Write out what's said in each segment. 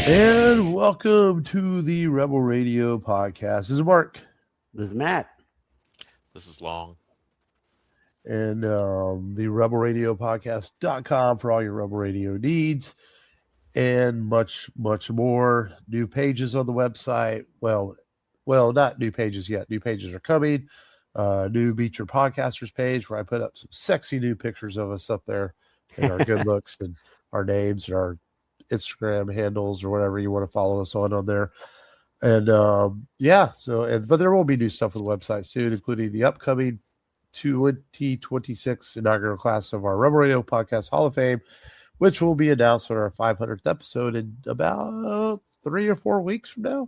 And welcome to the Rebel Radio podcast. This is Mark. This is Matt. This is Long. And the Rebel Radio podcast.com for all your Rebel Radio needs and much, much more. New pages on the website. Well, not new pages yet. New pages are coming. New Meet Your Podcasters page where I put up some sexy new pictures of us up there and our good looks and our names and our Instagram handles or whatever you want to follow us on there. And but there will be new stuff on the website soon, including the upcoming 2026 inaugural class of our Rebel Radio Podcast Hall of Fame, which will be announced on our 500th episode in about 3 or 4 weeks from now.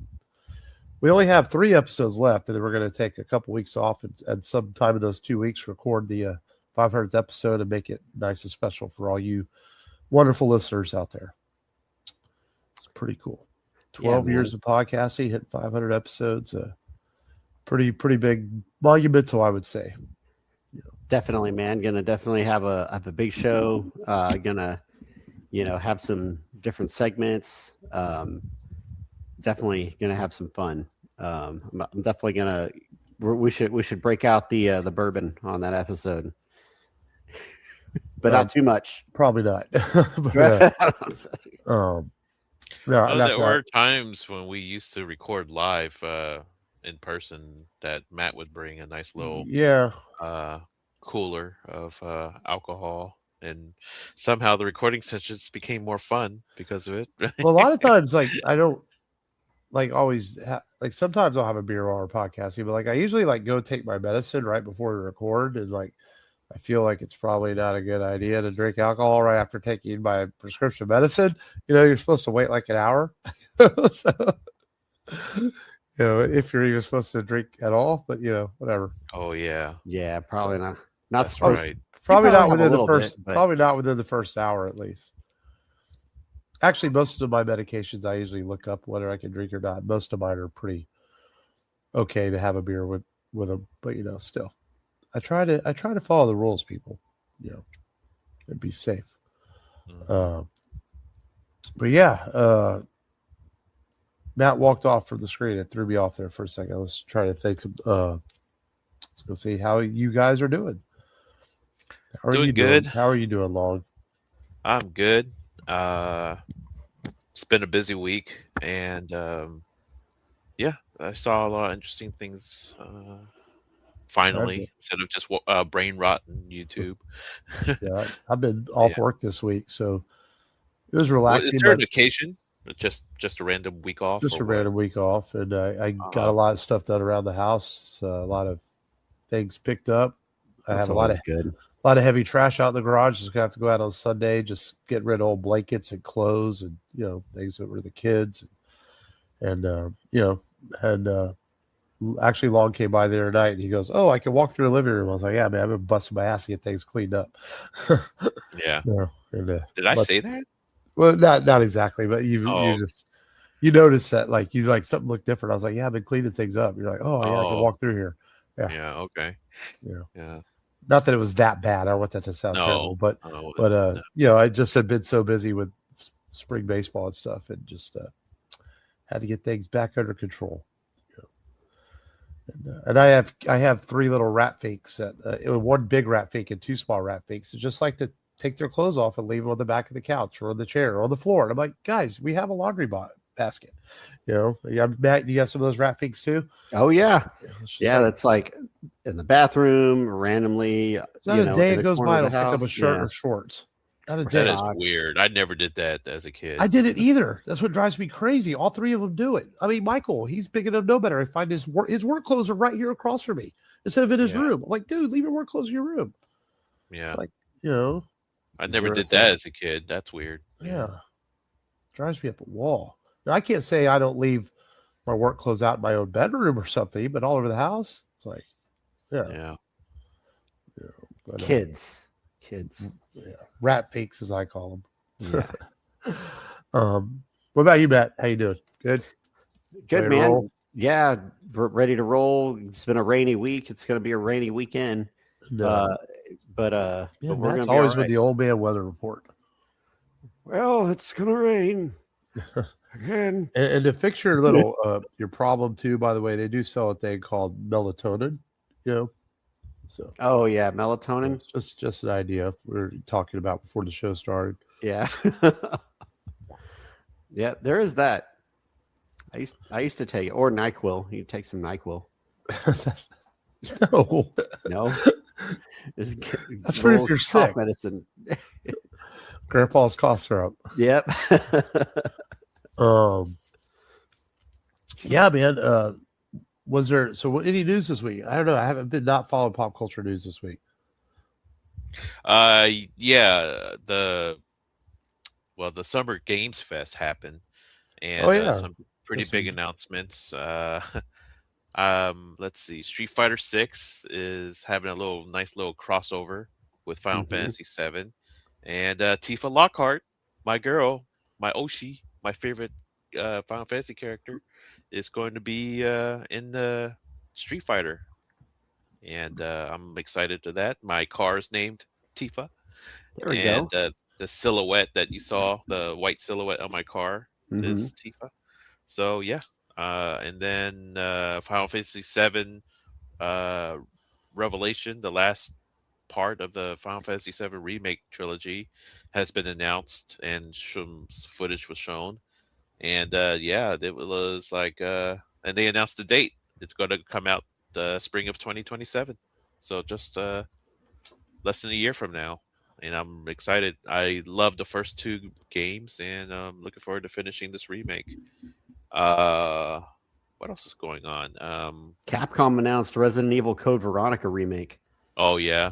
We only have 3 episodes left, and then we're going to take a couple weeks off and sometime in those 2 weeks record the 500th episode and make it nice and special for all you wonderful listeners out there. It's pretty cool. 12 years of podcasting, hit 500 episodes. Pretty big, monumental, I would say. Definitely, man. Gonna definitely have a big show. Gonna, have some different segments. Definitely gonna have some fun. I'm definitely gonna. We should break out the bourbon on that episode, but not too much. Probably not. There were times when we used to record live in person that Matt would bring a nice little cooler of alcohol, and somehow the recording sessions became more fun because of it. Well, a lot of times, I don't always sometimes I'll have a beer while we're podcasting, but I usually go take my medicine right before we record, and I feel like it's probably not a good idea to drink alcohol right after taking my prescription medicine. You're supposed to wait an hour. So, if you're even supposed to drink at all, but whatever. Oh yeah. Yeah, probably not. Not supposed to. Probably not within the first probably not within the first hour at least. Actually, most of my medications I usually look up whether I can drink or not. Most of mine are pretty okay to have a beer with them, but still. I try to follow the rules, people, and be safe. But Matt walked off from the screen. It threw me off there for a second. I was trying to think. Let's go see how you guys are doing. How are doing you good. Doing? How are you doing, Long? I'm good. It's been a busy week, and I saw a lot of interesting things. Finally, instead of just brain rot on YouTube. Yeah, I've been off work this week, so it was relaxing. Is there an occasion? Just a random week off? Just a random week off, and I got a lot of stuff done around the house. A lot of things picked up. I have a lot of heavy trash out in the garage. Just gonna have to go out on Sunday, just get rid of old blankets and clothes and things that were the kids, and actually, Long came by the other night and he goes, "Oh, I can walk through the living room." I was like, "Yeah, man, I've been busting my ass to get things cleaned up." Yeah. Did I say that? Well, not exactly, but you noticed that you something looked different. I was like, "Yeah, I've been cleaning things up." You're like, "Oh, yeah, I can walk through here." Yeah. Yeah. Okay. Yeah. Not that it was that bad. I don't want that to sound terrible, but I just had been so busy with spring baseball and stuff, and just had to get things back under control. And I have 3 little rat fakes, one big rat fake and 2 small rat fakes. That just like to take their clothes off and leave them on the back of the couch or on the chair or on the floor. And I'm like, guys, we have a laundry basket. Matt, you have some of those rat fakes too? Oh yeah, that's in the bathroom randomly. It's not a day it goes by I don't pick up a shirt or shorts. Not a day. That is weird. I never did that as a kid. I didn't either. That's what drives me crazy. All 3 of them do it. I mean, Michael, he's big enough to know better. I find his work clothes are right here across from me instead of in his room. I'm like, dude, leave your work clothes in your room. Yeah. It's I never did that as a kid. That's weird. Yeah. Drives me up a wall. Now, I can't say I don't leave my work clothes out in my own bedroom or something, but all over the house, it's like, but, kids. Rat fakes, as I call them. Yeah. What about you, Matt? How you doing? Good, man. Yeah, we're ready to roll. It's been a rainy week. It's going to be a rainy weekend. No. But Yeah, we're going that's to be always all with right. the old man weather report. Well, it's going to rain again. And to fix your little your problem too, by the way, they do sell a thing called melatonin. So Oh yeah, melatonin. it's just an idea we were talking about before the show started. Yeah, yeah. There is that. I used to take it, or NyQuil. You take some NyQuil. No, No, that's for if you're sick. Medicine. Grandpa's cough syrup. Yep. Yeah, man. Was there any news this week? I don't know. I haven't been not following pop culture news this week. Yeah, the Summer Games Fest happened, and some pretty big announcements. Let's see. Street Fighter 6 is having a nice little crossover with Final Fantasy 7, and Tifa Lockhart, my girl, my Oshi, my favorite Final Fantasy character, is going to be in the Street Fighter, and I'm excited to that. My car is named Tifa. There we And go. the silhouette that you saw, the white silhouette on my car, is Tifa. So yeah, and then Final Fantasy VII Revelation, the last part of the Final Fantasy VII remake trilogy, has been announced, and some footage was shown. And yeah, it was like, and they announced the date. It's going to come out spring of 2027. So just less than a year from now. And I'm excited. I love the first two games, and I'm looking forward to finishing this remake. What else is going on? Capcom announced Resident Evil Code Veronica remake. Oh yeah.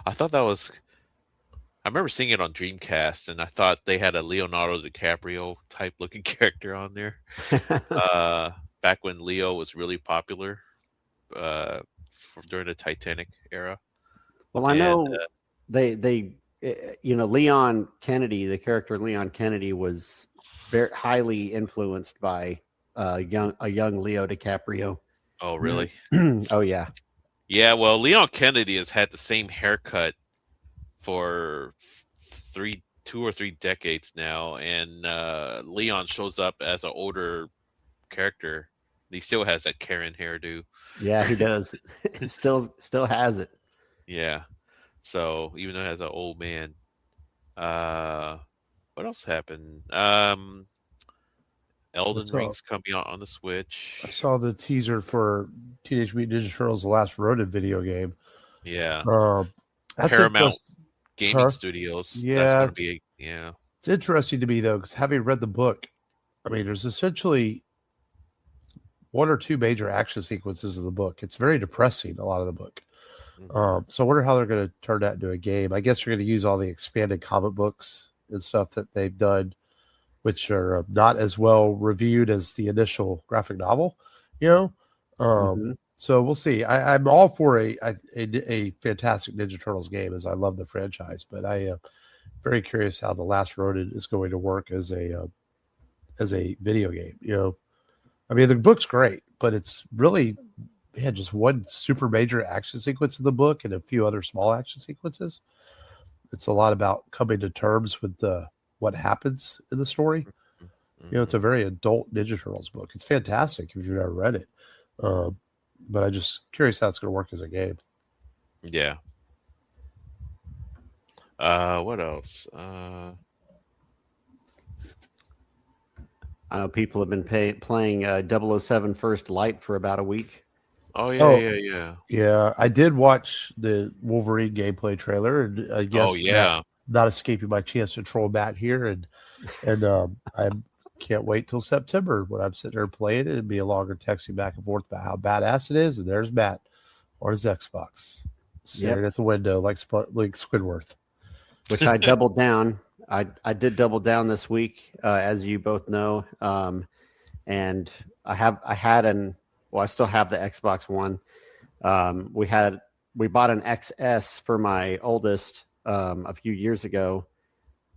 I thought that was. I remember seeing it on Dreamcast, and I thought they had a Leonardo DiCaprio type looking character on there. Back when Leo was really popular, during the Titanic era. Well, I know they Leon Kennedy, the character Leon Kennedy, was very highly influenced by a young Leo DiCaprio. Oh really? Oh yeah. Yeah, well, Leon Kennedy has had the same haircut for 2 or 3 decades now, and Leon shows up as an older character. He still has that Karen hairdo. Yeah, he does. still has it. Yeah. So even though it has an old man, what else happened? Elden Ring's coming out on the Switch. I saw the teaser for Teenage Mutant Ninja Turtles: The Last Ronin video game. Yeah. That's Paramount Gaming Studios. Yeah. That's gonna be, yeah. It's interesting to me though, because having read the book, I mean, there's essentially 1 or 2 major action sequences of the book. It's very depressing, a lot of the book. So I wonder how they're going to turn that into a game. I guess you're going to use all the expanded comic books and stuff that they've done, which are not as well reviewed as the initial graphic novel, So we'll see. I'm all for a fantastic Ninja Turtles game, as I love the franchise, but I am very curious how The Last Ronin is going to work as a video game. I mean, the book's great, but it's really just one super major action sequence in the book and a few other small action sequences. It's a lot about coming to terms with what happens in the story. It's a very adult Ninja Turtles book. It's fantastic if you've never read it. But I'm just curious how it's going to work as a game. Yeah. What else? I know people have been playing 007 First Light for about a week. Oh yeah. Yeah, I did watch the Wolverine gameplay trailer, and I guess not escaping my chance to troll Matt here, and I can't wait till September when I'm sitting there playing it and be longer texting back and forth about how badass it is. And there's Matt on his Xbox staring at the window like Squidward. Which I doubled down. I did double down this week, as you both know, and I still have the Xbox One. We bought an XS for my oldest a few years ago,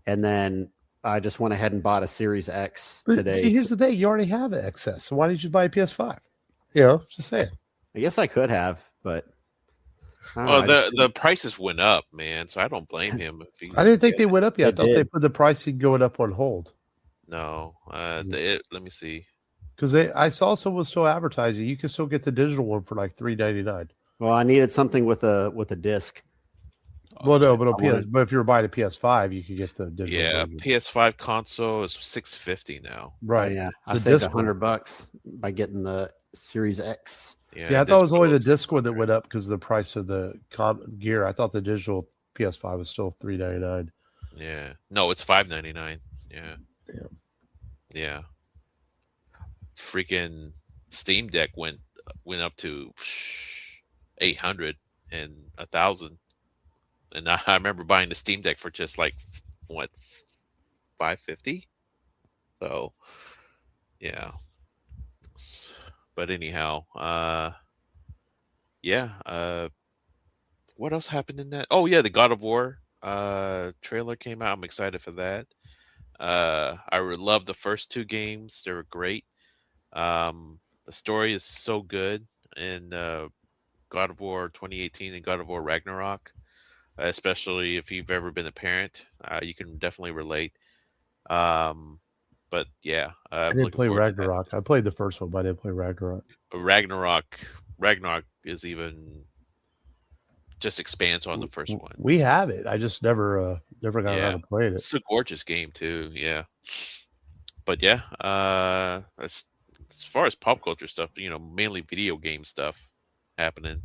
and then I just went ahead and bought a Series X today. See, here's the thing: you already have an XS, so why didn't you buy a PS5? You know, just saying. I guess I could have, but the prices went up, man. So I don't blame him. I didn't think they went up yet. I thought they put the pricing going up on hold. No, let me see. Because I saw someone still advertising. You can still get the digital one for like $3.99. Well, I needed something with a disc. Well, no, but but if you were buying a PS5, you could get the digital. Yeah, version. PS5 console is $650 now. Right. Yeah, I saved $100 by getting the Series X. Yeah, I thought it was only the disc one that went up because of the price of the gear. I thought the digital PS5 was still $3.99. Yeah, no, it's $5.99. Yeah. Freaking Steam Deck went up to 800 and 1,000, and I remember buying the Steam Deck for just like what, $550. So, yeah. But anyhow, what else happened in that? Oh yeah, the God of War trailer came out. I'm excited for that. I love the first two games. They were great. The story is so good in God of War 2018 and God of War Ragnarok, especially if you've ever been a parent. You can definitely relate. But yeah, I didn't play Ragnarok. I played the first one, but I didn't play Ragnarok. Ragnarok is even just expands on the first one. We have it. I just never got around to playing it. It's a gorgeous game too. Yeah, but yeah, as far as pop culture stuff, mainly video game stuff happening.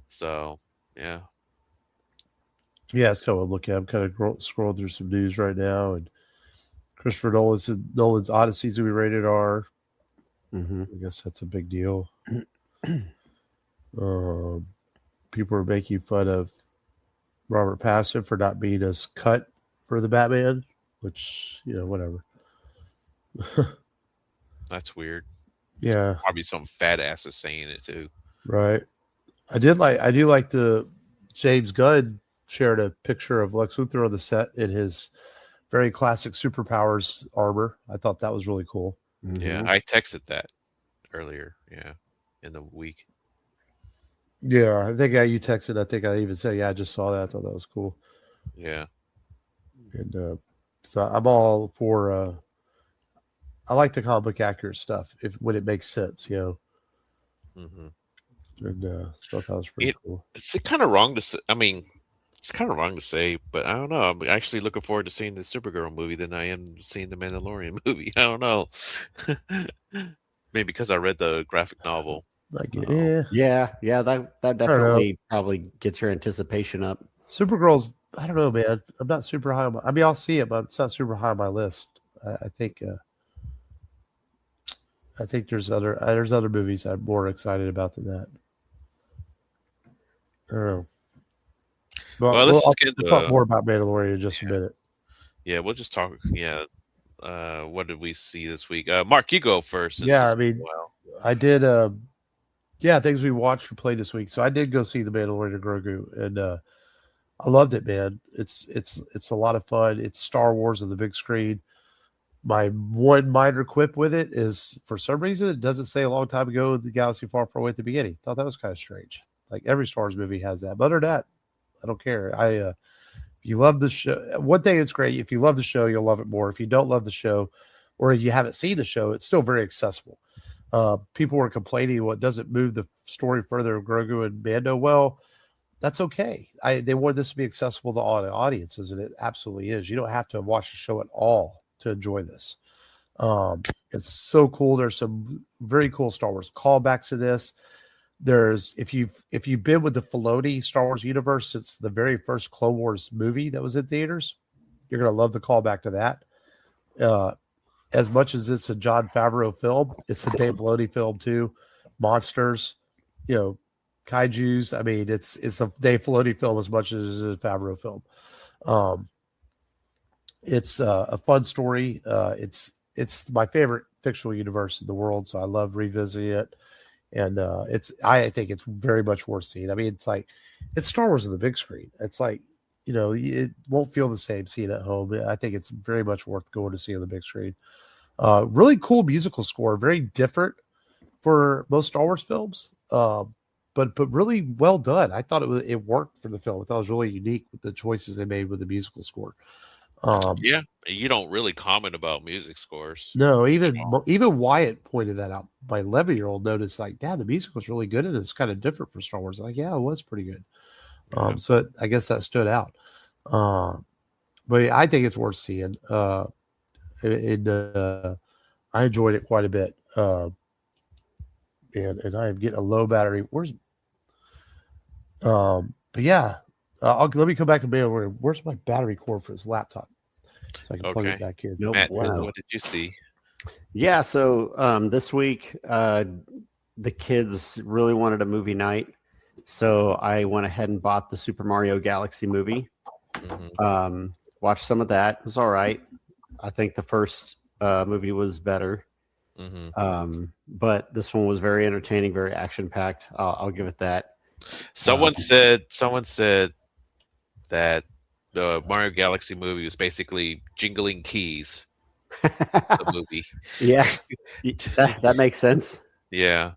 So yeah. Yeah, it's kind of what I'm looking at. I'm kind of scrolling through some news right now, and Christopher Nolan's Odyssey's going to be rated R. Mm-hmm. I guess that's a big deal. People are making fun of Robert Pattinson for not being as cut for the Batman, which, whatever. That's weird. Yeah. Probably some fat ass is saying it too. Right. I do like the James Gunn shared a picture of Lex Luthor on the set in his very classic superpowers armor. I thought that was really cool. Mm-hmm. Yeah, I texted that earlier. Yeah, in the week. Yeah, I think you texted. I think I even said, "Yeah, I just saw that. I thought that was cool." Yeah, and so I'm all for. I like the comic book accurate stuff when it makes sense, Mm-hmm. And thought that was pretty cool. It's kind of wrong to say. I mean, it's kind of wrong to say, but I don't know. I'm actually looking forward to seeing the Supergirl movie than I am seeing the Mandalorian movie. I don't know. Maybe because I read the graphic novel. Yeah. That definitely probably gets your anticipation up. Supergirl's, I don't know, man. I'm not super high on I'll see it, but it's not super high on my list. I think there's other movies I'm more excited about than that. I don't know. Well, we'll talk more about Mandalorian in just a minute. Yeah, we'll just talk. Yeah. What did we see this week? Mark, you go first. Yeah, I mean, I did. Things we watched or played this week. So I did go see the Mandalorian and Grogu, and I loved it, man. It's a lot of fun. It's Star Wars on the big screen. My one minor quip with it is, for some reason, it doesn't say a long time ago the galaxy far, far away at the beginning. Thought that was kind of strange. Like every Star Wars movie has that. But other than that, I don't care. If you love the show, one thing it's great. If you love the show, you'll love it more. If you don't love the show, or if you haven't seen the show, it's still very accessible. People were complaining, well, it doesn't move the story further of Grogu and Mando. Well, that's okay. They want this to be accessible to all the audiences, and it absolutely is. You don't have to watch the show at all to enjoy this. It's so cool. There's some very cool Star Wars callbacks to this. There's if you've been with the Filoni Star Wars universe since the very first Clone Wars movie that was in theaters, you're gonna love the callback to that. As much as it's a Jon Favreau film, it's a Dave Filoni film too. Monsters, kaijus. I mean, it's a Dave Filoni film as much as it's a Favreau film. It's a fun story. It's my favorite fictional universe in the world, so I love revisiting it. And I think it's very much worth seeing. I mean, it's Star Wars on the big screen. It's like it won't feel the same seeing it at home. I think it's very much worth going to see on the big screen. Really cool musical score, very different for most Star Wars films, but really well done. I thought it worked for the film. I thought it was really unique with the choices they made with the musical score. Yeah, you don't really comment about music scores. No, even Wyatt pointed that out. My 11-year-old noticed, like, Dad, the music was really good, and it's kind of different for Star Wars. Like, yeah, it was pretty good. So I guess that stood out. But I think it's worth seeing. I enjoyed it quite a bit. And I am getting a low battery. But yeah, let me come back to Mandalorian. Where's my battery cord for this laptop? So I can plug it back in. Matt, what did you see? Yeah, so this week the kids really wanted a movie night, so I went ahead and bought the Super Mario Galaxy movie. Mm-hmm. Watched some of that. It was all right. I think the first movie was better. Mm-hmm. But this one was very entertaining, very action packed. I'll give it that. Someone said that the Mario Galaxy movie was basically jingling keys. The movie. Yeah, that makes sense. Yeah,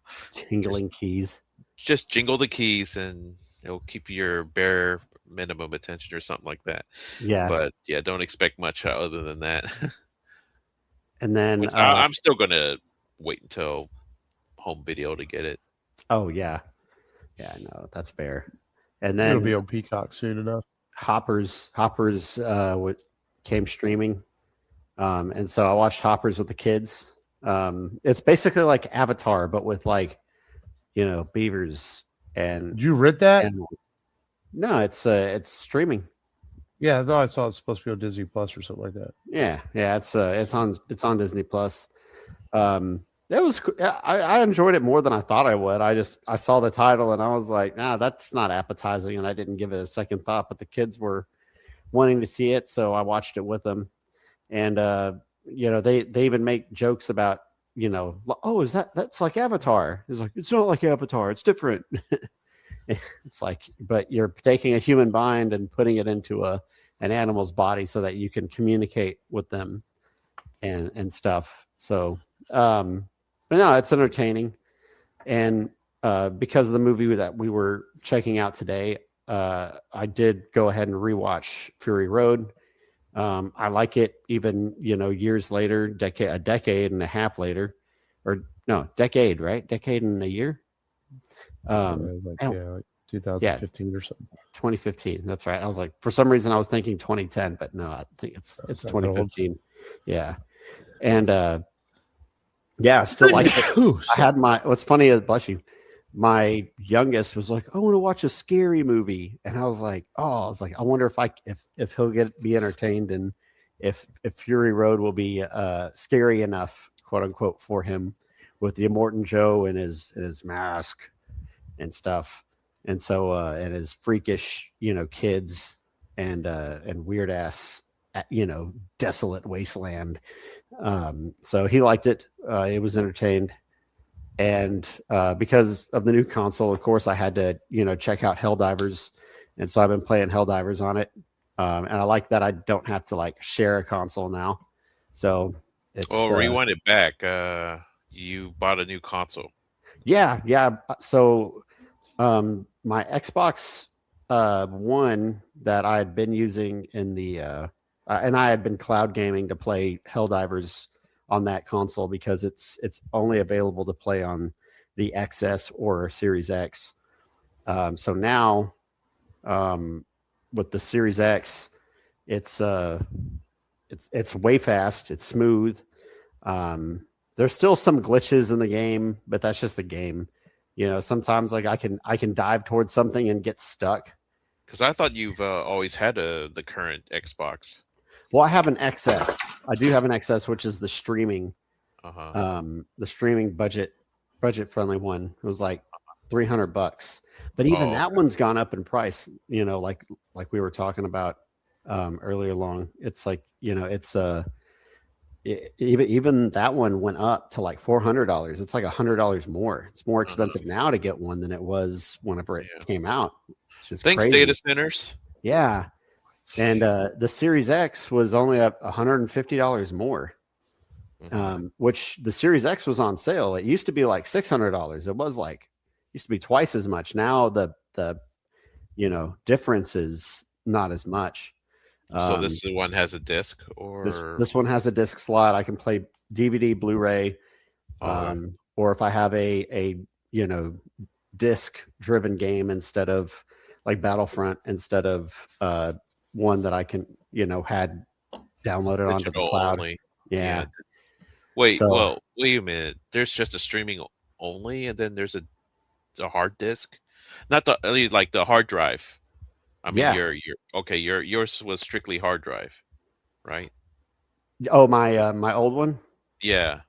jingling keys. Just jingle the keys, and it'll keep your bare minimum attention or something like that. Yeah, but yeah, don't expect much other than that. And then I'm still gonna wait until home video to get it. Oh yeah, no, that's fair. And then it'll be on Peacock soon enough. Hoppers what came streaming, and so I watched Hoppers with the kids. It's basically like Avatar, but with like beavers and. Did you rent that? No, it's streaming. Yeah, I thought I saw it's supposed to be on Disney Plus or something like that. Yeah, it's on Disney Plus. It was I enjoyed it more than I thought I would. I saw the title and I was like, nah, that's not appetizing, and I didn't give it a second thought. But the kids were wanting to see it, so I watched it with them. And they even make jokes about oh, is that's like Avatar? It's like, it's not like Avatar, it's different. It's like, but you're taking a human mind and putting it into an animal's body so that you can communicate with them and stuff. So, but no, it's entertaining. And because of the movie that we were checking out today, I did go ahead and rewatch Fury Road. I like it even, years later, a decade and a half later, or no, decade, right? Decade and a year. It was like 2015 or something. 2015. That's right. I was like, for some reason I was thinking 2010, but no, I think it's 2015. Old. Yeah. And I still like it. I had what's funny is, bless you, my youngest was like, I want to watch a scary movie. And I was like, I wonder if he'll be entertained, and if Fury Road will be scary enough, quote unquote, for him, with the Immortan Joe and his mask and stuff. And so and his freakish, kids and weird ass, desolate wasteland. So he liked it. It was entertained. And because of the new console, of course, I had to, check out Helldivers. And so I've been playing Helldivers on it. And I like that I don't have to share a console now. So it's rewind it back. You bought a new console. Yeah. So my Xbox One that I had been using in the and I had been cloud gaming to play Helldivers on that console because it's only available to play on the XS or Series X. So now with the Series X, it's way fast, it's smooth. There's still some glitches in the game, but that's just the game. Sometimes I can dive towards something and get stuck. Because I thought you've always had the current Xbox. Well, I have an XS. I do have an XS, which is the streaming, the streaming budget friendly one. It was like $300, but even that one's gone up in price. Like we were talking about earlier along. It's like even that one went up to like $400. It's like $100 more. It's more expensive now to get one than it was whenever it came out. Thanks, crazy. Data centers. Yeah. And the Series X was only up $150 more. Which the Series X was on sale. It used to be like $600. It was like used to be twice as much. Now the difference is not as much. So this one has a disc, or this one has a disc slot. I can play DVD, Blu-ray, or if I have a disc driven game instead of like Battlefront, instead of one that I can had downloaded onto the cloud. Only. Yeah. Wait a minute. There's just a streaming only, and then there's a hard disk, not the hard drive. I mean, yours was strictly hard drive, right? Oh, my old one. Yeah.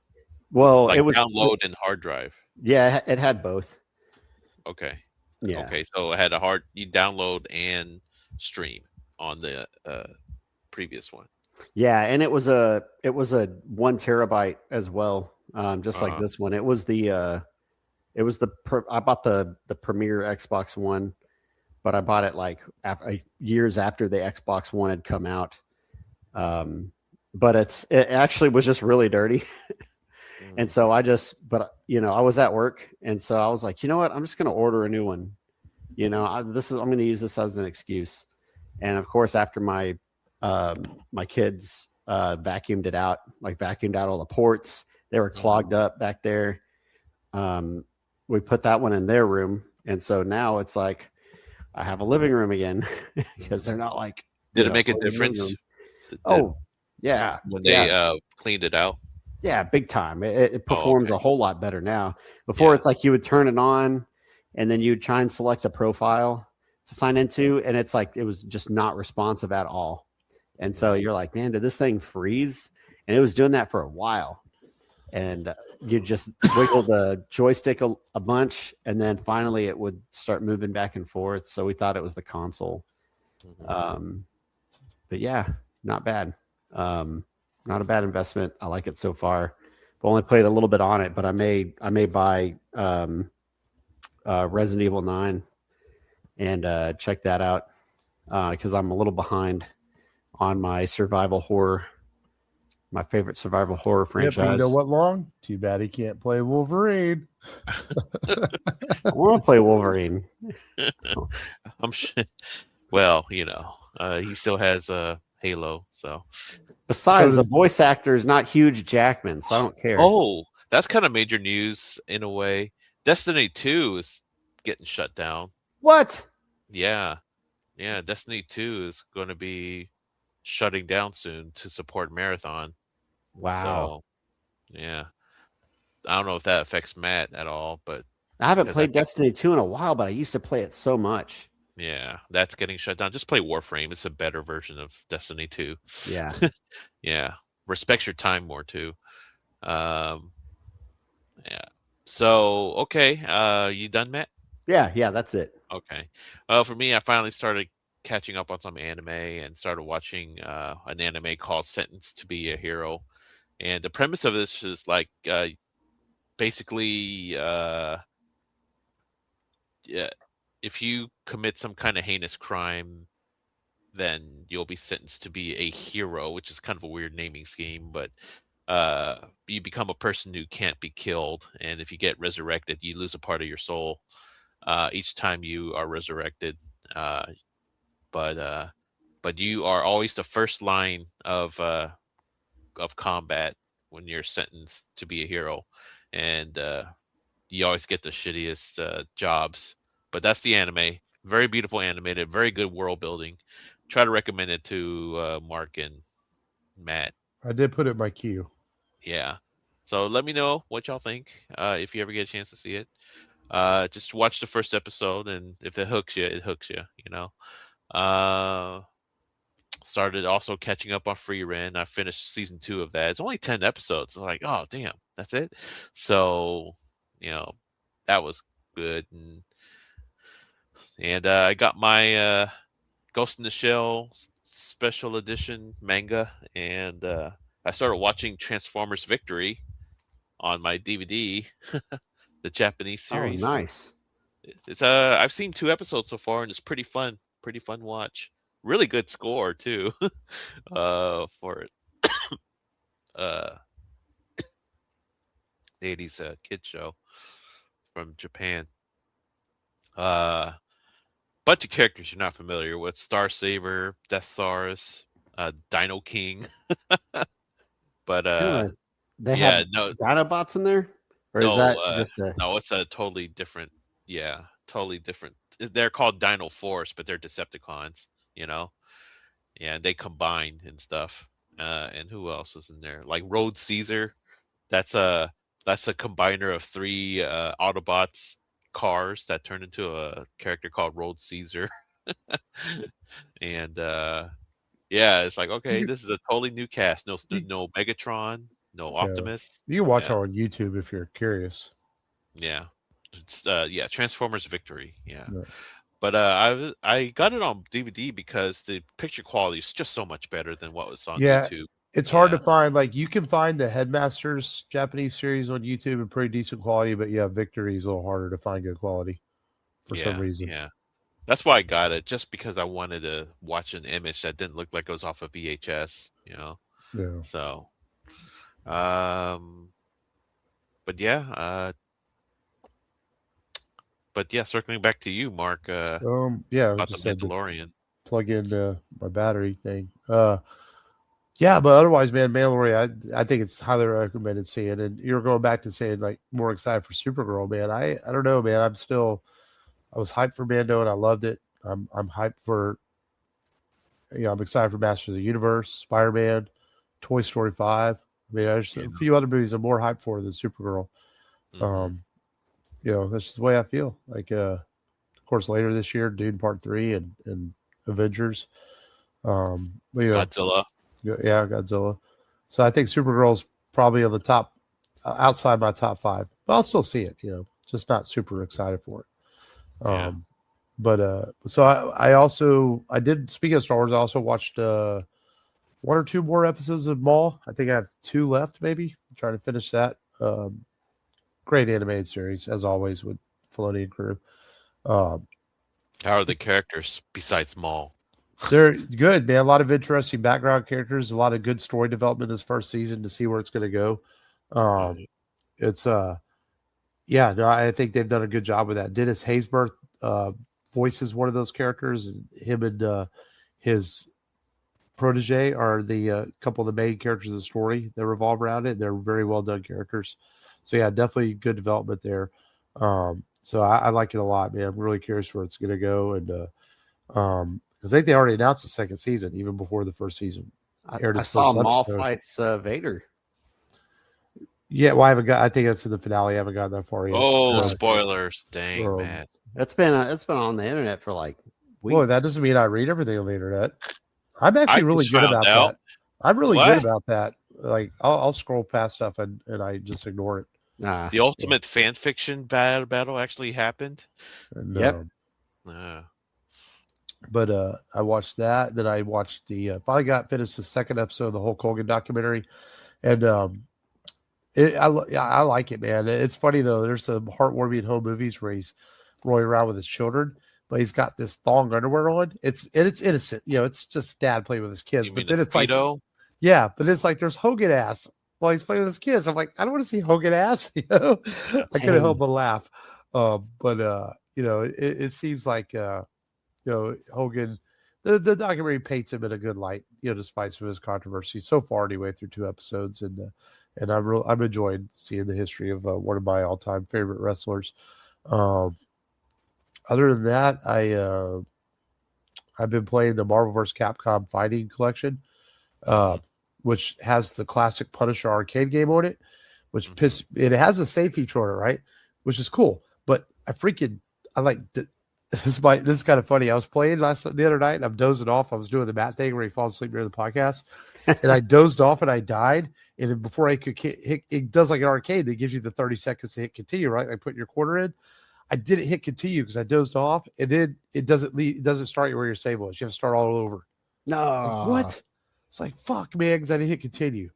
Well, like it was download and hard drive. Yeah, it had both. Okay. Yeah. Okay, so it had you download and stream on the previous one. Yeah, and it was a 1 terabyte as well, just like this one. It was I bought the Premier Xbox One, but I bought it like years after the Xbox One had come out. But it actually was just really dirty, and so I was at work, and so I was like, you know what, I'm just going to order a new one. I'm going to use this as an excuse, and of course after my kids vacuumed it out, vacuumed out all the ports. They were clogged up back there. We put that one in their room. And so now it's like, I have a living room again because they're not like. Did it make a difference? Yeah. When they cleaned it out? Yeah, big time. It performs a whole lot better now. Before it's like you would turn it on and then you would try and select a profile to sign into. And it's like, it was just not responsive at all. And so you're like, man, did this thing freeze? And it was doing that for a while. And you just wiggle the joystick a bunch, and then finally it would start moving back and forth. So we thought it was the console. But yeah, not bad. Not a bad investment. I like it so far. I've only played a little bit on it, but I may buy Resident Evil 9 and check that out because I'm a little behind on my survival horror, my favorite survival horror franchise. You know what, Long? Too bad he can't play Wolverine. I want to play Wolverine. I'm sure. Well, he still has Halo. So besides, the voice actor is not Hugh Jackman, so I don't care. Oh, that's kind of major news in a way. Destiny 2 is getting shut down. What? Yeah. Destiny 2 is going to be shutting down soon to support Marathon. Wow. So, yeah. I don't know if that affects Matt at all, but I haven't played Destiny 2 in a while, but I used to play it so much. Yeah, that's getting shut down. Just play Warframe. It's a better version of Destiny 2. Yeah. Yeah. Respects your time more too. Yeah. So, okay. You done, Matt? Yeah, that's it. Okay. Well, for me, I finally started catching up on some anime and started watching an anime called Sentenced to Be a Hero. And the premise of this is like basically if you commit some kind of heinous crime, then you'll be sentenced to be a hero, which is kind of a weird naming scheme, but you become a person who can't be killed, and if you get resurrected, you lose a part of your soul each time you are resurrected. But you are always the first line of combat when you're sentenced to be a hero, and you always get the shittiest jobs. But that's the anime. Very beautiful animated, very good world building. Try to recommend it to Mark and Matt. I did put it in my queue. Yeah. So let me know what y'all think if you ever get a chance to see it. Just watch the first episode, and if it hooks you, it hooks you. Started also catching up on Free Ren. I finished season 2 of that. It's only 10 episodes. I'm like, oh damn, that's it. So, that was good. And I got my Ghost in the Shell special edition manga, and I started watching Transformers Victory on my DVD, the Japanese series. Oh, nice. It's I've seen 2 episodes so far, and it's pretty fun watch. really good score too. For it. uh, the 80s kid show from Japan. Uh, bunch of characters you're not familiar with: Star Saver, Death Stars, Dino King. But They yeah, have no, Dinobots in there, or is no, that just a? no, it's a totally different. Yeah, totally different. They're called Dino Force, but they're Decepticons. You know, yeah, they combine and stuff. And who else is in there? Like Road Caesar. That's a that's a combiner of three Autobots cars that turned into a character called Road Caesar. And yeah, it's like, okay, You, this is a totally new cast. No, you, no Megatron, no yeah. Optimus. You can watch Yeah, it on YouTube if you're curious. yeah, it's yeah, Transformers Victory. Yeah, Yeah. but I got it on DVD because the picture quality is just so much better than what was on Yeah, YouTube. it's hard to Yeah, find. Like you can find the Headmasters Japanese series on YouTube in pretty decent quality, but yeah, Victory is a little harder to find good quality for some yeah, reason. yeah. That's why I got it, just because I wanted to watch an image that didn't look like it was off of VHS. Yeah. So, um, but yeah, circling back to you, Mark, Yeah, I about the just had to Mandalorian. plug in my battery thing. Yeah, but otherwise, man, Mandalorian, I think it's highly recommended seeing. And you're going back to saying like more excited for Supergirl, man. I don't know, man. I was hyped for Mando and I loved it. I'm hyped for I'm excited for Masters of the Universe, Spider-Man, Toy Story 5. I mean, there's a few other movies I'm more hyped for than Supergirl. Mm-hmm. That's just the way I feel. Like of course later this year, Dune Part 3 and Avengers. But Godzilla. yeah, Godzilla. So I think Supergirl's probably on the top, outside my top 5. But I'll still see it. Just not super excited for it. Yeah. But so I did. Speaking of Star Wars, I also watched 1 or 2 more episodes of Maul. I think I have 2 left. Maybe I'm trying to finish that. Great animated series as always with Filoni and crew. How are the characters besides Maul? They're good, man. A lot of interesting background characters, a lot of good story development this first season to see where it's going to go. It's yeah, no, I think they've done a good job with that. Dennis Haysbert voices one of those characters, and him and his protege are the couple of the main characters of the story that revolve around it. They're very well done characters. So yeah, definitely good development there. So I like it a lot, man. I'm really curious where it's going to go, and because I think they already announced the second season even before the first season aired. I saw Maul fights Vader. Yeah, well, I think that's in the finale. I haven't gotten that far yet. Oh, spoilers! Dang, man. It's been on the internet for like weeks. Well, that doesn't mean I read everything on the internet. I'm actually really good about that. I'm really good about that. Like I'll scroll past stuff and I just ignore it. The ultimate fan fiction battle actually happened. And, yep. But I watched that. Then I watched finally finished the second episode of the Hulk Hogan documentary, and I like it, man. It's funny though. There's some heartwarming home movies where he's rolling around with his children, but he's got this thong underwear on. It's innocent, it's just dad playing with his kids. But then it's like, yeah, but it's like there's Hogan ass while he's playing with his kids. I'm like, I don't want to see Hogan ass. I couldn't help but laugh. But it seems like Hogan. The documentary paints him in a good light, despite some of his controversy so far anyway through 2 episodes, and I'm enjoying seeing the history of one of my all-time favorite wrestlers. Other than that, I've been playing the Marvel vs. Capcom Fighting Collection, which has the classic Punisher arcade game on it, which it has a save feature on it, right? Which is cool. But I like this is kind of funny. I was playing the other night and I'm dozing off. I was doing the Matt thing where he falls asleep during the podcast, and I dozed off and I died. And then before I could hit, it does like an arcade that gives you the 30 seconds to hit continue, right? Like put your quarter in. I didn't hit continue because I dozed off, and then it doesn't start you where your save was. You have to start all over. No, like, what? It's like fuck, man, because I didn't hit continue.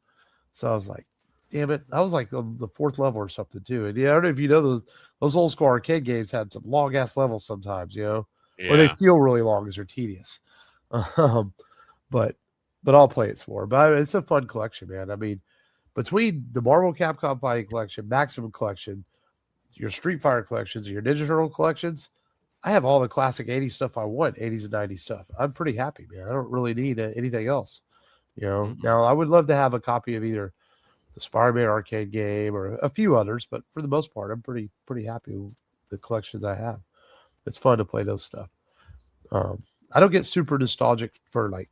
So I was like, damn it. I was like on the 4th level or something too. And I don't know if you know those old school arcade games had some long ass levels sometimes, or they feel really long because they're tedious. Um, but I'll play it some more. But it's a fun collection, man. I mean, between the Marvel Capcom Fighting Collection, Maximum Collection, your Street Fighter collections, your Ninja Turtle collections, I have all the classic 80s stuff I want, 80s and 90s stuff. I'm pretty happy, man. I don't really need anything else. Now I would love to have a copy of either the Spider-Man arcade game or a few others, but for the most part, I'm pretty happy with the collections I have. It's fun to play those stuff. I don't get super nostalgic for like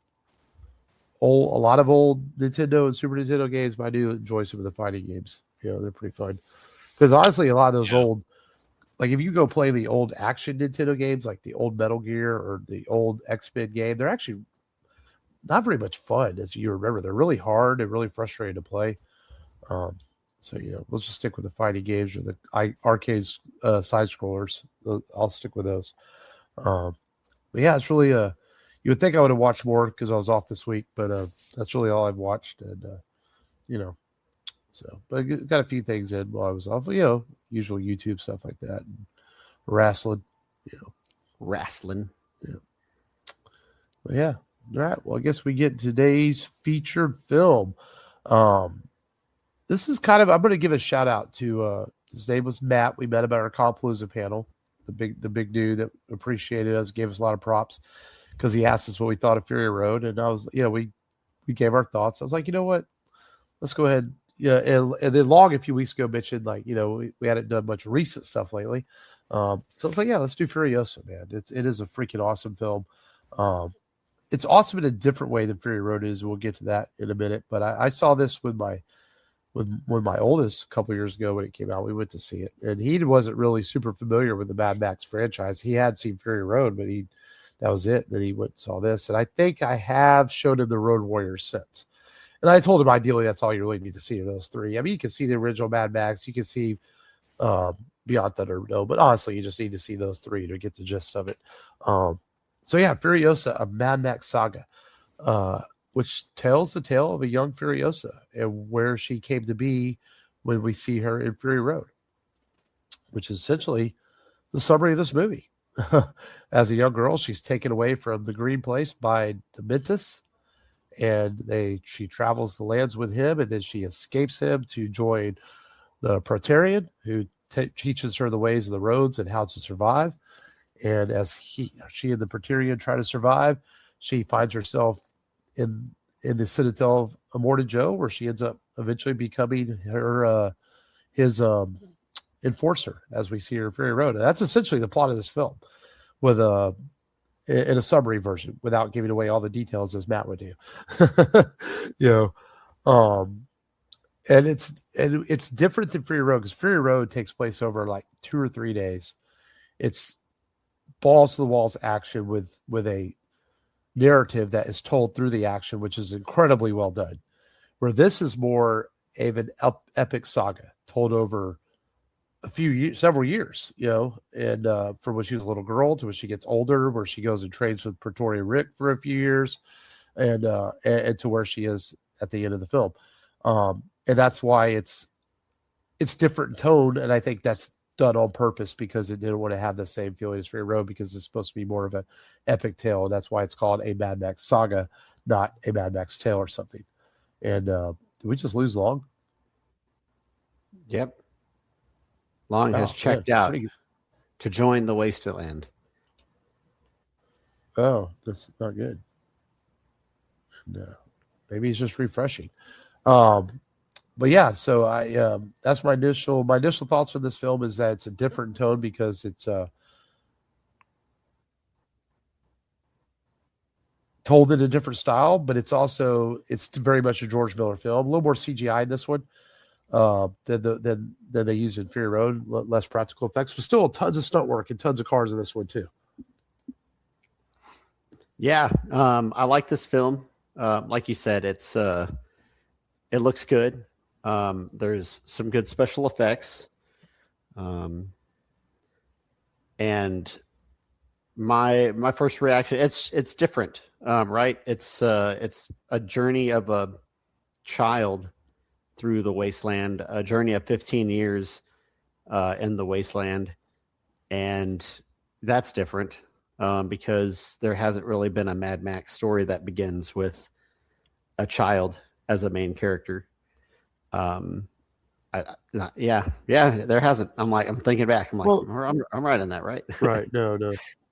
a lot of old Nintendo and Super Nintendo games, but I do enjoy some of the fighting games. They're pretty fun. Because honestly, a lot of those old, like if you go play the old action Nintendo games, like the old Metal Gear or the old X-Men game, they're actually not very much fun as you remember. They're really hard and really frustrating to play. So we'll just stick with the fighting games or the arcades side scrollers. I'll stick with those. But yeah, it's really you would think I would have watched more because I was off this week, but that's really all I've watched, and so. But I got a few things in while I was off. Usual YouTube stuff like that, and wrestling. Wrestling. Yeah. But yeah. All right. Well, I guess we get today's featured film. This is I'm going to give a shout out to his name was Matt. We met him at our Compalooza panel. The big dude that appreciated us, gave us a lot of props because he asked us what we thought of Fury Road, and I was, we gave our thoughts. I was like, you know what, let's go ahead. Yeah, and then Long a few weeks ago mentioned like, we hadn't done much recent stuff lately, so it's like, yeah, let's do Furiosa, man. It is a freaking awesome film. It's awesome in a different way than Fury Road is. We'll get to that in a minute, but I saw this with my oldest a couple years ago when it came out. We went to see it, and he wasn't really super familiar with the Mad Max franchise. He had seen Fury Road, but that was it. Then he went and saw this, and I think I have showed him the Road Warriors since. And I told him ideally that's all you really need to see of those three. I mean, you can see the original Mad Max, you can see Beyond Thunder, but honestly, you just need to see those three to get the gist of it. So yeah, Furiosa, a Mad Max Saga. Which tells the tale of a young Furiosa and where she came to be when we see her in Fury Road, which is essentially the summary of this movie. As a young girl, she's taken away from the green place by Dementus, and she travels the lands with him, and then she escapes him to join the Praetorian, who teaches her the ways of the roads and how to survive. And as she and the Praetorian try to survive, she finds herself in the citadel of Immortan Joe, where she ends up eventually becoming his enforcer, as we see her in Fury Road. And that's essentially the plot of this film, with in a summary version, without giving away all the details as Matt would do. And it's different than Fury Road, because Fury Road takes place over like 2 or 3 days. It's balls to the walls action with a narrative that is told through the action, which is incredibly well done. Where this is more of an epic saga told over several years, and from when she was a little girl to when she gets older, where she goes and trains with Praetorian Rick for a few years, and to where she is at the end of the film. And that's why it's different in tone, and I think that's done on purpose because it didn't want to have the same feeling as Fury Road, because it's supposed to be more of an epic tale, and that's why it's called a Mad Max Saga, not a Mad Max Tale or something. And did we just lose Long? Yep. Long has checked out to join the Wasteland. Oh, that's not good. No, maybe he's just refreshing. But yeah, so that's my initial thoughts on this film is that it's a different tone because it's told in a different style, but it's very much a George Miller film. A little more CGI in this one than they used in Fury Road, less practical effects, but still tons of stunt work and tons of cars in this one too. Yeah, I like this film. Like you said, it looks good. There's some good special effects. And my first reaction, it's different, right? It's a journey of a child through the wasteland, a journey of 15 years in the wasteland, and that's different. because there hasn't really been a Mad Max story that begins with a child as a main character. There hasn't. I'm thinking back. I'm like, well, I'm right in that, right? Right. No,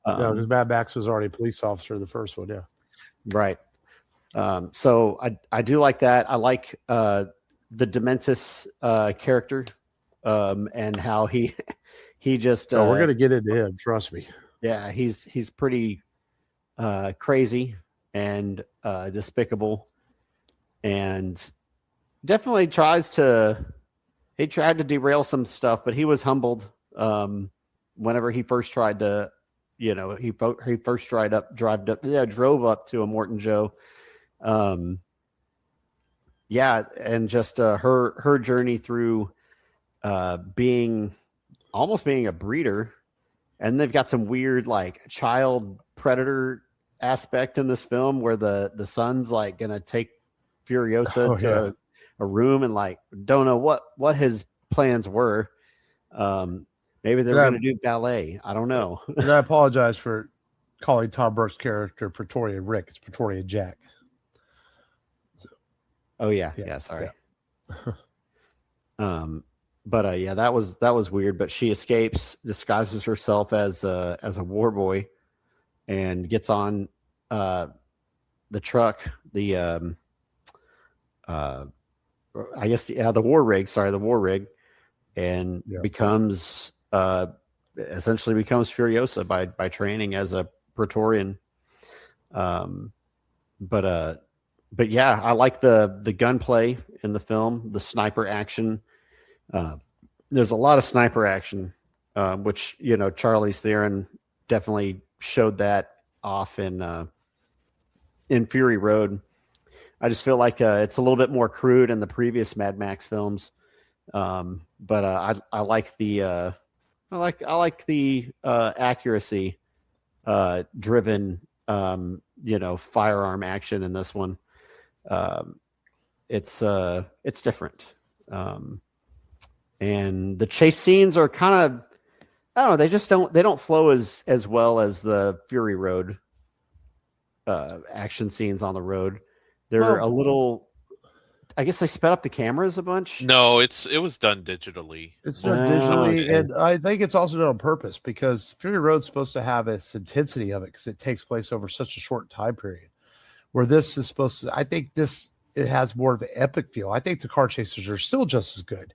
because Mad Max was already a police officer in the first one. Yeah. Right. So I do like that. I like the Dementus character, and how he just. We're gonna get into him. Trust me. Yeah, he's pretty crazy and despicable, and definitely tried to derail some stuff, but he was humbled whenever he first tried to, he first drove up to Immortan Joe. And just her journey through being a breeder, and they've got some weird like child predator aspect in this film where the son's like gonna take Furiosa to a room and like don't know what his plans were. Maybe they're going to do ballet. I don't know. And I apologize for calling Tom Burke's character Praetorian Rick. It's Praetorian Jack. So, sorry. Yeah. That was weird. But she escapes, disguises herself as a war boy, and gets on the truck. The war rig, and becomes essentially becomes Furiosa by training as a Praetorian. But I like the gunplay in the film, the sniper action. There's a lot of sniper action, which Charlize Theron definitely showed that off in Fury Road. I just feel like it's a little bit more crude in the previous Mad Max films, but I like the accuracy driven firearm action in this one. It's different, and the chase scenes are kind of, I don't know, they don't flow as well as the Fury Road action scenes on the road. They're a little, I guess they sped up the cameras a bunch. No, it was done digitally. It's done digitally, and I think it's also done on purpose because Fury Road's supposed to have its intensity of it because it takes place over such a short time period. Where this is supposed to, I think it has more of an epic feel. I think the car chases are still just as good.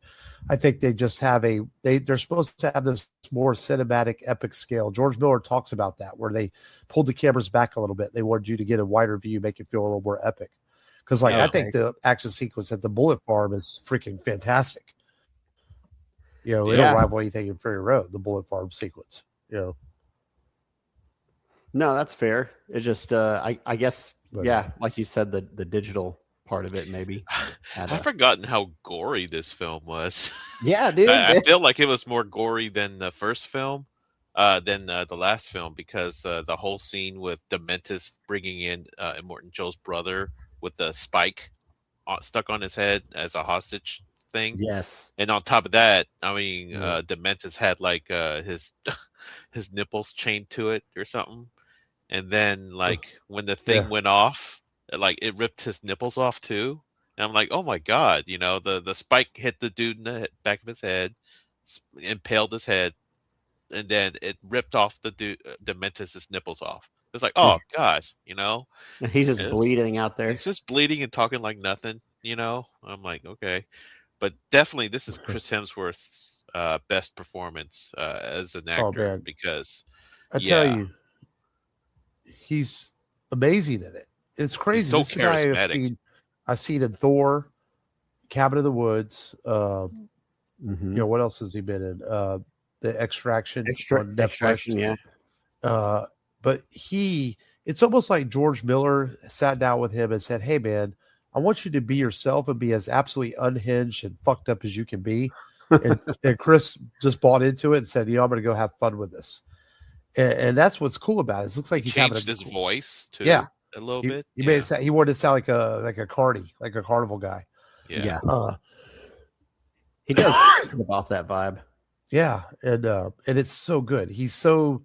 I think they just have they're supposed to have this more cinematic epic scale. George Miller talks about that, where they pulled the cameras back a little bit. They wanted you to get a wider view, make it feel a little more epic. Because I think the action sequence at the bullet farm is freaking fantastic. It'll rival anything in Fury Road, the bullet farm sequence. No, that's fair. It's just I guess like you said, the digital part of it maybe. I've forgotten how gory this film was. Yeah, dude. I feel like it was more gory than the first film, than the last film, because the whole scene with Dementus bringing in Immortan Joe's brother with the spike stuck on his head as a hostage thing. Yes. And on top of that, I mean, Dementus had like his nipples chained to it or something. And then like when the thing went off, like it ripped his nipples off too. And I'm like, oh my God, the spike hit the dude in the back of his head, impaled his head, and then it ripped off the dude Dementus's nipples off. It's like, oh gosh, he's just bleeding out there. He's just bleeding and talking like nothing, I'm like, okay, but definitely this is Chris Hemsworth's best performance as an actor, because I tell you, he's amazing in it. It's crazy. He's so charismatic. I've seen in Thor, Cabin in the Woods. What else has he been in? The Extraction. Extraction, yeah. But it's almost like George Miller sat down with him and said, "Hey, man, I want you to be yourself and be as absolutely unhinged and fucked up as you can be." And Chris just bought into it and said, "I'm going to go have fun with this." And that's what's cool about it. It looks like he's changed his voice too. Yeah, a little bit. He made it sound, he wanted to sound like a carnival guy. Yeah. He does give off that vibe. Yeah, and it's so good. He's so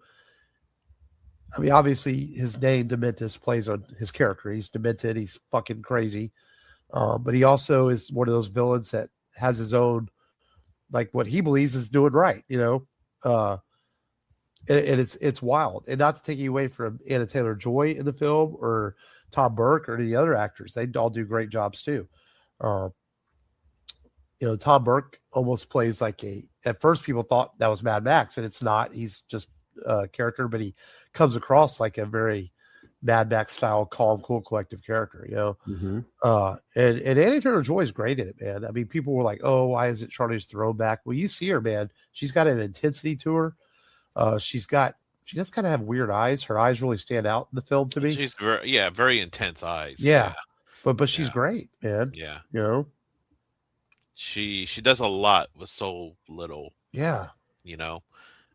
I mean, obviously, his name Dementus plays on his character. He's demented. He's fucking crazy. But he also is one of those villains that has his own, like what he believes is doing right. And it's wild. And not to take you away from Anna Taylor-Joy in the film or Tom Burke or any other actors, they all do great jobs too. Tom Burke almost plays like at first people thought that was Mad Max, and it's not. He's just a character, but he comes across like a very Mad Max style, calm, cool, collective character, Mm-hmm. And Anna Taylor-Joy is great in it, man. I mean, people were like, oh, why is it Charlize Theron back? Well, you see her, man. She's got an intensity to her. She does kind of have weird eyes. Her eyes really stand out in the film to me. She's very intense eyes. Yeah. But she's great, man. Yeah. She does a lot with so little. Yeah.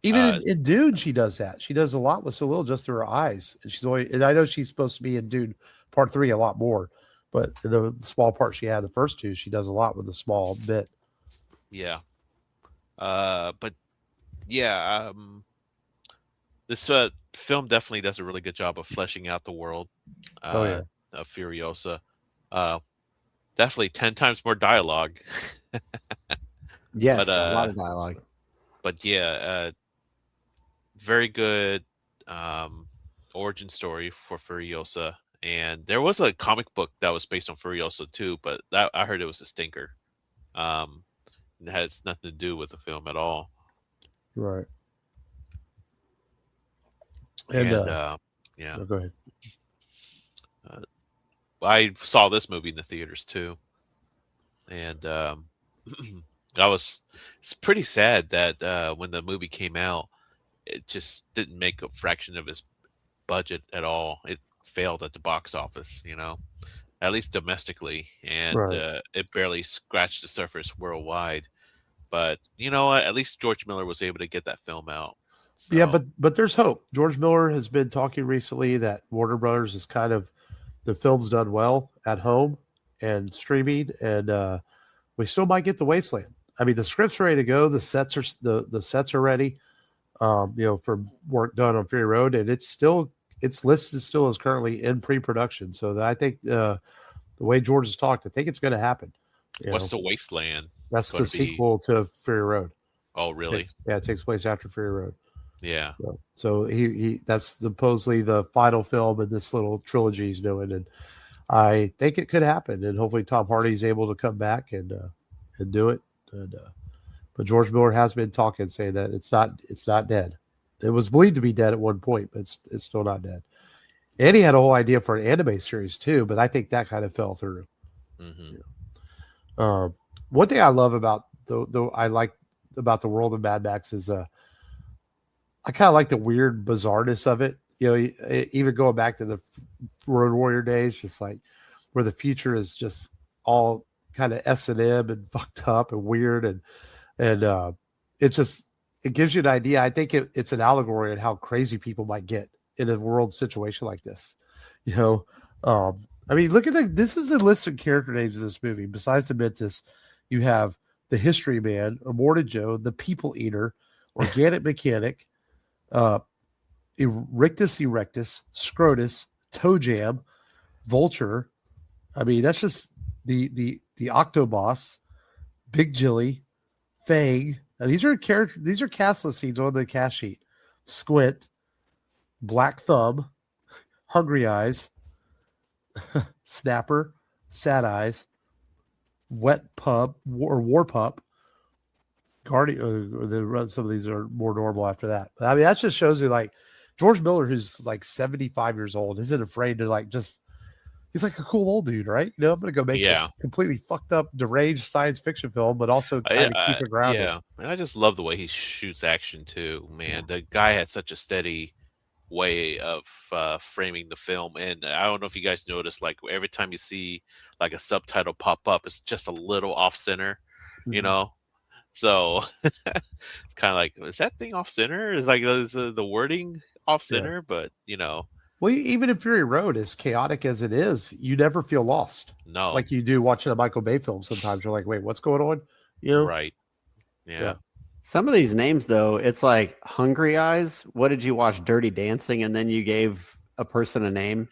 Even in Dune, she does that. She does a lot with so little just through her eyes. And I know she's supposed to be in Dune Part 3 a lot more, but the small part she had the first two, she does a lot with a small bit. Yeah. But yeah, this film definitely does a really good job of fleshing out the world of Furiosa. Definitely 10 times more dialogue. Yes, a lot of dialogue. But yeah, very good origin story for Furiosa. And there was a comic book that was based on Furiosa too, but I heard it was a stinker. It has nothing to do with the film at all. Right. And yeah. Go ahead. I saw this movie in the theaters too, and it's pretty sad that when the movie came out, it just didn't make a fraction of its budget at all. It failed at the box office, at least domestically, and it barely scratched the surface worldwide. But at least George Miller was able to get that film out. So. Yeah, but there's hope. George Miller has been talking recently that Warner Brothers is the film's done well at home and streaming, and we still might get The Wasteland. I mean, the script's ready to go. The sets are ready. For work done on Fury Road, and it's listed still as currently in pre-production. So I think the way George has talked, I think it's going to happen. What's The Wasteland? That's the sequel to Fury Road. Oh, really? It takes place after Fury Road. Yeah. So he that's supposedly the final film in this little trilogy he's doing, and I think it could happen. And hopefully Tom Hardy's able to come back and do it. But George Miller has been talking, saying that it's not dead. It was believed to be dead at one point, but it's still not dead. And he had a whole idea for an anime series too, but I think that kind of fell through. Mm-hmm. One thing I love about I like about the world of Mad Max is I kind of like the weird bizarreness of it. Even going back to the Road Warrior days, just like where the future is just all kind of S&M and fucked up and weird, and it gives you an idea. I think it's an allegory on how crazy people might get in a world situation like this. I mean, look at this is the list of character names of this movie. Besides Dementus, you have the History Man, Immortan Joe, the People Eater, Organic Mechanic, Rictus Erectus, Scrotus, Toe Jam, Vulture. I mean, that's just the Octoboss, Big Jilly, Fang. Now, these are cast listings on the cast sheet. Squint, Black Thumb, Hungry Eyes, Snapper, Sad Wet Pup or War Pup, Guardian. Some of these are more normal after that. But, I mean, that just shows you like George Miller, who's like 75 years old, isn't afraid to he's like a cool old dude, right? I'm going to go make this completely fucked up, deranged science fiction film, but also kind of keep it grounded. Yeah, and I just love the way he shoots action too, man. The guy had such a steady way of framing the film, and I don't know if you guys noticed, like every time you see like a subtitle pop up, it's just a little off center, So it's kind of like, is that thing off center? Is like the wording off center, but Well, even in Fury Road, as chaotic as it is, you never feel lost. No, like you do watching a Michael Bay film. Sometimes you're like, wait, what's going on? Right? Yeah. Some of these names, though, it's like Hungry Eyes. What did you watch? Dirty Dancing, and then you gave a person a name.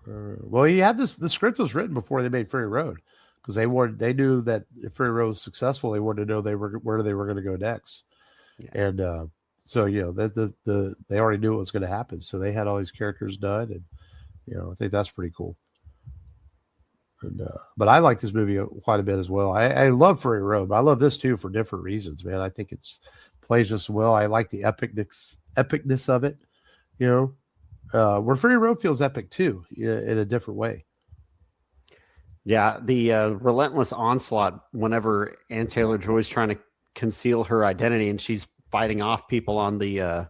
Well, he had this. The script was written before they made Fury Road because they knew that if Fury Road was successful, they wanted to know where they were going to go next, and so they already knew what was going to happen. So they had all these characters done, and I think that's pretty cool. And but I like this movie quite a bit as well. I love Fury Road, but I love this too for different reasons, man. I think it's plays just well. I like the epicness of it, where Fury Road feels epic too in a different way. Yeah, the relentless onslaught whenever Ann Taylor-Joy's trying to conceal her identity and she's fighting off people on the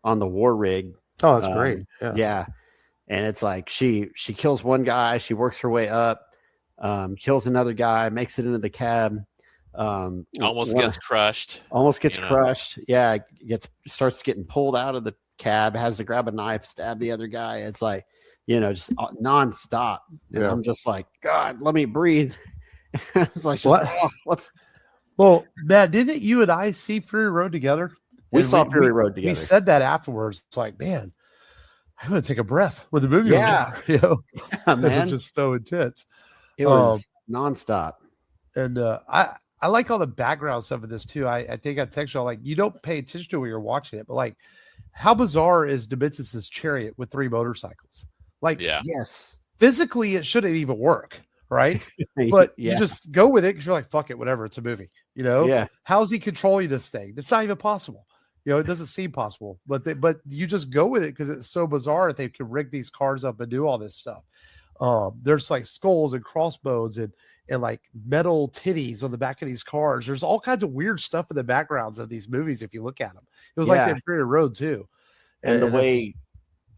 war rig. Oh, that's great. Yeah. And it's like she kills one guy, she works her way up, kills another guy, makes it into the cab. Almost gets crushed. Crushed. Yeah, starts getting pulled out of the cab, has to grab a knife, stab the other guy. It's like, just nonstop. And I'm just like, God, let me breathe. It's like, well, Matt, didn't you and I see Fury Road together? We saw Fury Road together. We said that afterwards. It's like, man, I'm going to take a breath when the movie was over. Man. It was just so intense. It was nonstop. And I like all the background stuff of this too. I think I texted you, like, you don't pay attention to when you're watching it, but like, how bizarre is Dementus' chariot with 3 motorcycles? Like, yes, physically it shouldn't even work, right? But you just go with it because you're like, fuck it, whatever. It's a movie, Yeah. How's he controlling this thing? It's not even possible. It doesn't seem possible, but you just go with it because it's so bizarre that they can rig these cars up and do all this stuff. There's like skulls and crossbones and like metal titties on the back of these cars. There's all kinds of weird stuff in the backgrounds of these movies if you look at them. It was like that Fury Road too. And the way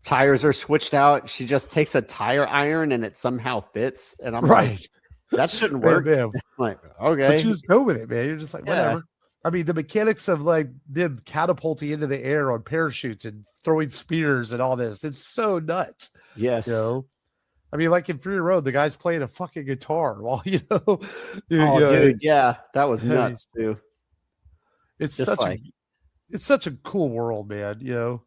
tires are switched out, she just takes a tire iron and it somehow fits. And I'm like, that shouldn't work. Man. Like, okay. But you just go with it, man. You're just like, whatever. I mean, the mechanics of like them catapulting into the air on parachutes and throwing spears and all this, it's so nuts. Yes. I mean, like in Fury Road, the guy's playing a fucking guitar while, dude, yeah, that was nuts too. It's such a cool world, man.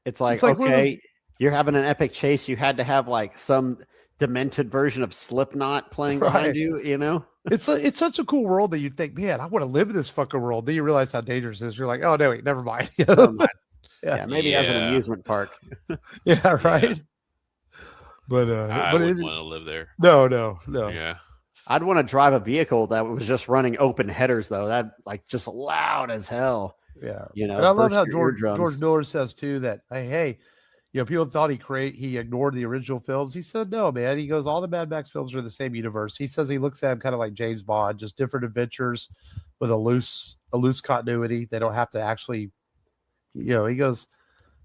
It's like okay, you're having an epic chase. You had to have like some demented version of Slipknot playing behind you, It's such a cool world that you'd think, man, I want to live in this fucking world. Then you realize how dangerous it is. You're like, oh no, wait, never mind. Maybe as an amusement park. Yeah, right. But I wouldn't want to live there. No. Yeah. I'd want to drive a vehicle that was just running open headers though. That like just loud as hell. Yeah. And I love how George Miller says too that hey, people thought he ignored the original films. He said, no, man. He goes, all the Mad Max films are the same universe. He says he looks at them kind of like James Bond, just different adventures with a loose continuity. They don't have to actually, he goes,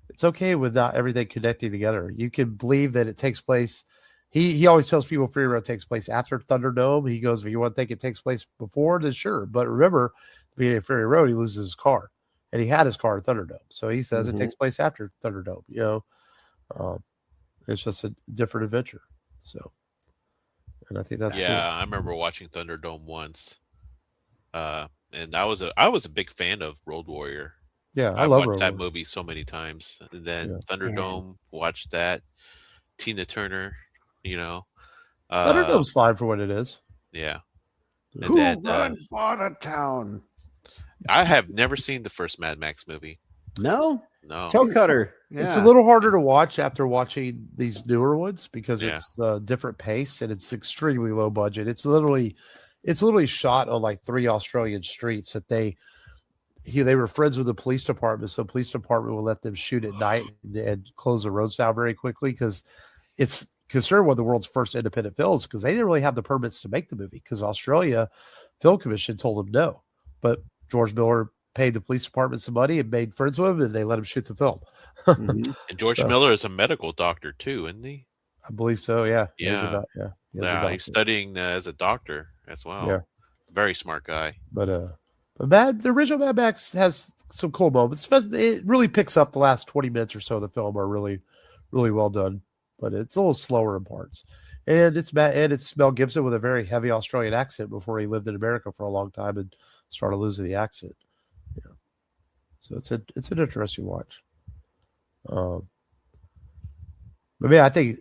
it's okay with not everything connecting together. You can believe that it takes place. He always tells people Fury Road takes place after Thunderdome. He goes, if you want to think it takes place before, then sure. But remember, the beginning of Fury Road, he loses his car. And he had his car at Thunderdome. So he says it takes place after Thunderdome, it's just a different adventure. So, and I think that's cool. I remember watching Thunderdome once, and I was a big fan of Road Warrior. Yeah, I watched that movie so many times. And then Thunderdome, watched that. Tina Turner, Thunderdome's fine for what it is. Yeah. And Who runs Watertown? I have never seen the first Mad Max movie. No. Toe Cutter. Yeah. It's a little harder to watch after watching these newer ones because it's a different pace and it's extremely low budget. It's literally shot on like 3 Australian streets that they were friends with the police department, so the police department will let them shoot at night and close the roads down very quickly because it's considered one of the world's first independent films because they didn't really have the permits to make the movie because Australia Film Commission told them no, but George Miller paid the police department some money and made friends with him, and they let him shoot the film. And George Miller is a medical doctor too, isn't he? I believe so. Yeah. Yeah. He's studying as a doctor as well. Yeah. Very smart guy. But the original Mad Max has some cool moments. It really picks up the last 20 minutes or so of the film are really, really well done. But it's a little slower in parts. And it's Mel Gibson with a very heavy Australian accent before he lived in America for a long time and started losing the accent. Yeah. So it's an interesting watch. But I think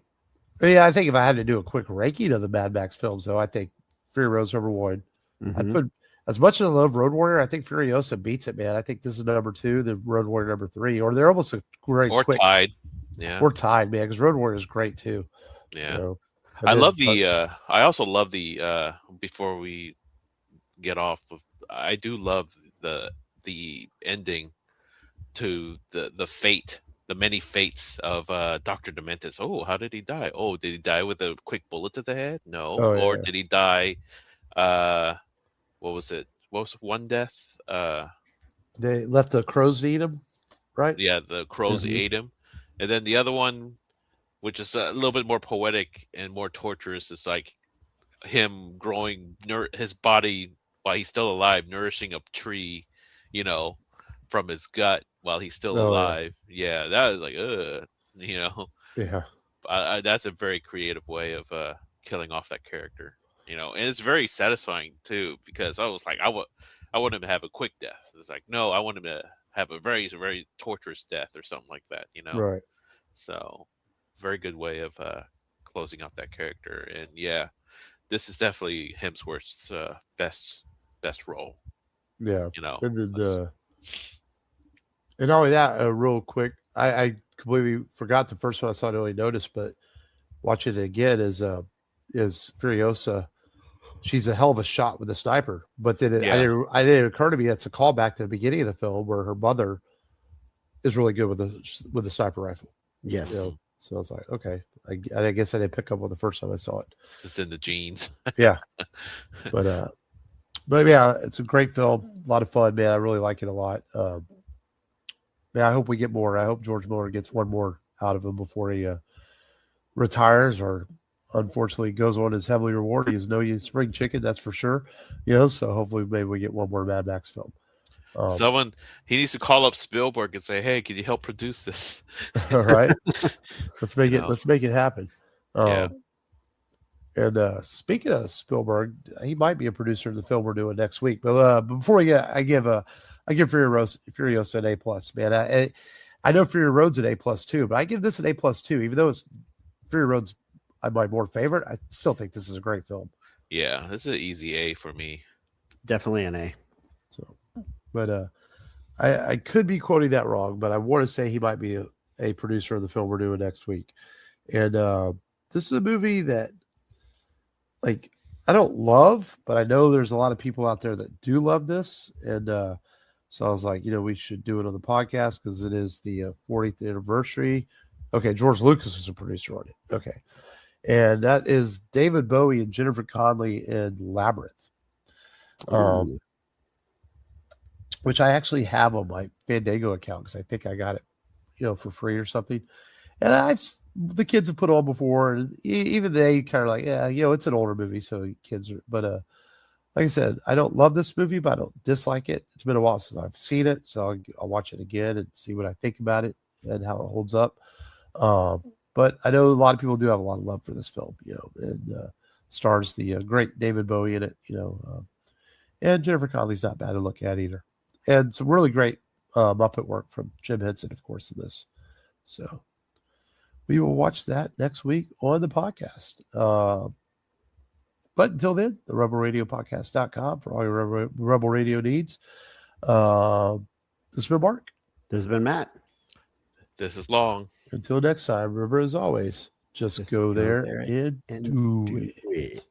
if I had to do a quick ranking of the Mad Max films, though, I think Fury Road's number one. Mm-hmm. I put, as much as I love Road Warrior, I think Furiosa beats it, man. I think this is number 2, the Road Warrior number 3, or they're almost a great or quick. tied. Yeah, or tied, man, because Road Warrior is great too. Yeah, you know? I love the. I also love the. Before we get off, I do love the ending to the fate, the many fates of Dr. Dementus. Oh, how did he die? Oh, did he die with a quick bullet to the head? No. Or did he die? What was it? What was one death? They left the crows to eat him, right? Yeah, the crows ate him, and then the other one, which is a little bit more poetic and more torturous, is like him growing his body while he's still alive, nourishing a tree, from his gut while he's still alive. Yeah, that is like, Yeah. That's a very creative way of killing off that character, and it's very satisfying too, because I was like, I want him to have a quick death. It's like, no, I want him to have a very, very torturous death or something like that, Right. So, very good way of closing off that character. And yeah, this is definitely Hemsworth's best role. Yeah. And then, and not only that, real quick, I completely forgot the first one I saw. I only noticed, but watching it again is Furiosa. She's a hell of a shot with a sniper, but then it didn't occur to me that's a callback to the beginning of the film where her mother is really good with the sniper rifle. Yes. So I was like, okay, I guess I didn't pick up on the first time I saw it. It's in the genes. Yeah, but yeah, it's a great film, a lot of fun, man. I really like it a lot. Man, I hope we get more. I hope George Miller gets one more out of him before he retires, or unfortunately goes on as heavily rewarded. He's no spring chicken, that's for sure. So hopefully maybe we get one more Mad Max film. He needs to call up Spielberg and say, "Hey, can you help produce this?" All right, let's make it. Let's make it happen. Yeah. And speaking of Spielberg, he might be a producer of the film we're doing next week. But before we get, I give Furiosa an A+. Man, I know Fury Road's an A+ too, but I give this an A+ too, even though it's Fury Road's my more favorite. I still think this is a great film. Yeah, this is an easy A for me. Definitely an A. So, but I could be quoting that wrong, but I want to say he might be a producer of the film we're doing next week. And this is a movie that, like, I don't love, but I know there's a lot of people out there that do love this. And so I was like, we should do it on the podcast because it is the 40th anniversary. Okay, George Lucas is a producer on it. Okay. And that is David Bowie and Jennifer Connelly in Labyrinth. Which I actually have on my Fandango account because I think I got it, for free or something. And the kids have put on before, and even they kind of like, it's an older movie, so kids are. But like I said, I don't love this movie, but I don't dislike it. It's been a while since I've seen it, so I'll watch it again and see what I think about it and how it holds up. But I know a lot of people do have a lot of love for this film, and stars the great David Bowie in it, and Jennifer Connelly's not bad to look at either. And some really great Muppet work from Jim Henson, of course, in this. So we will watch that next week on the podcast. But until then, the rebelradiopodcast.com for all your Rebel Radio needs. This has been Mark. This has been Matt. This is Long. Until next time, remember, as always, just go there and do it.